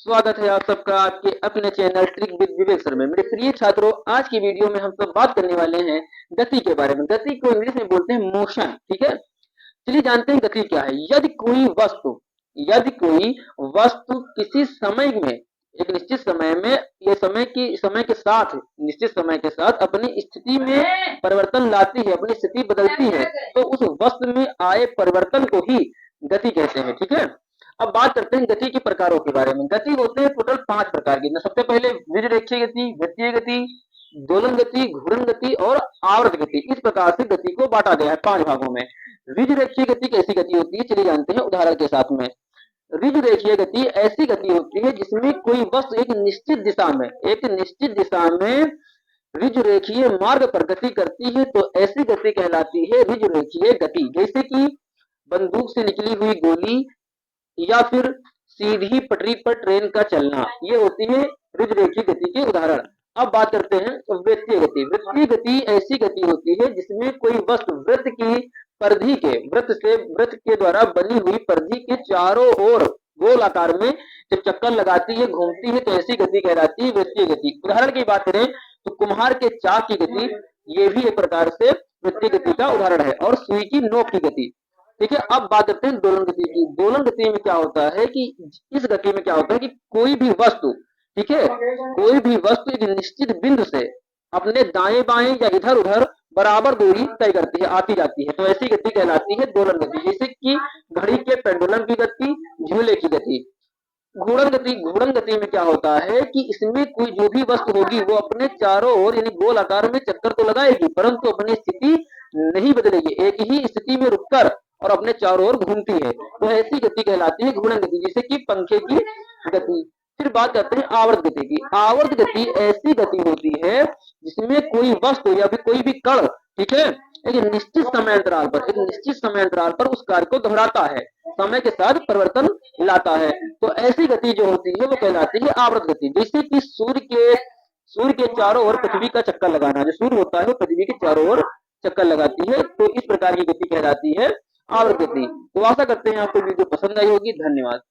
स्वागत है आप सबका आपके अपने channel trick with Vivek sir में। मेरे प्रिय छात्रों, आज की वीडियो में हम सब बात करने वाले हैं गति के बारे में। गति को इंग्लिश में बोलते हैं मोशन। ठीक है, चलिए जानते हैं गति क्या है। यदि कोई वस्तु किसी समय में, एक निश्चित समय में, ये समय के साथ, निश्चित समय के साथ अपनी स्थिति में परिवर्तन लाती है, अपनी स्थिति बदलती है, तो उस वस्तु में आए परिवर्तन को ही गति कहते हैं। ठीक है, अब बात करते हैं गति के प्रकारों के बारे में। गति होते हैं टोटल 5 प्रकार की। सबसे पहले विजरेखीय गति, वृत्तीय गति, दोलन गति, घूर्णन गति और आवर्त गति। इस प्रकार से गति को बांटा गया है 5 भागों में। विजरेखीय गति कैसी गति होती है, चलिए जानते हैं उदाहरण के साथ में। विजरेखीय गति ऐसी गति होती है जिसमें कोई वस्तु एक निश्चित दिशा में विजरेखीय मार्ग पर गति करती है, तो ऐसी गति कहलाती है विजरेखीय गति। जैसे कि बंदूक से निकली हुई गोली या फिर सीधी पटरी पर ट्रेन का चलना, ये होती है रुजरेखीय गति के उदाहरण। अब बात करते हैं वृत्तीय गति। वृत्तीय गति ऐसी गति होती है जिसमें कोई वस्तु वृत्त के द्वारा बनी हुई परिधि के चारों ओर गोल आकार में जब चक्कर लगाती है, घूमती है, तो ऐसी गति कहलाती है वृत्तीय गति। उदाहरण की बात करें तो कुम्हार के चाक की गति, ये भी एक प्रकार से वृत्तीय गति का उदाहरण है, और सुई की नोक की गति। ठीक है, अब बात करते हैं दोलन गति की। दोलन गति में क्या होता है कि इस गति में क्या होता है कि कोई भी वस्तु, ठीक है, कोई भी वस्तु एक निश्चित बिंदु से अपने दाएं बाएं या इधर उधर बराबर दूरी तय करती है, आती जाती है, तो ऐसी गति कहलाती है दोलन गति। जैसे कि घड़ी के पेंडुलम की गति, झूले की गति। घूर्णन गति में क्या होता है कि इसमें कोई जो भी वस्तु होगी वो अपने चारों ओर यानी गोल आकार में चक्कर तो लगाएगी, परंतु अपनी स्थिति नहीं बदलेगी, एक ही स्थिति में रुककर और अपने चारों ओर घूमती है, तो ऐसी गति कहलाती है घूर्णन गति, जैसे कि पंखे की गति। फिर बात करते हैं आवर्त गति की। आवर्त गति ऐसी गति होती है जिसमें कोई वस्तु या फिर कोई भी कण, ठीक है, एक निश्चित समय अंतराल पर उस कार्य को दोहराता है, समय के साथ परिवर्तन लाता है, तो ऐसी गति जो होती है वो कहलाती है आवर्त गति। जैसे कि सूर्य के चारों ओर पृथ्वी का चक्कर लगाना, जो सूर्य होता है वो पृथ्वी के चारों ओर चक्कर लगाती है, तो इस प्रकार की गति कहलाती है आवर्त गति। तो आशा करते हैं आपको वीडियो पसंद आई होगी। धन्यवाद।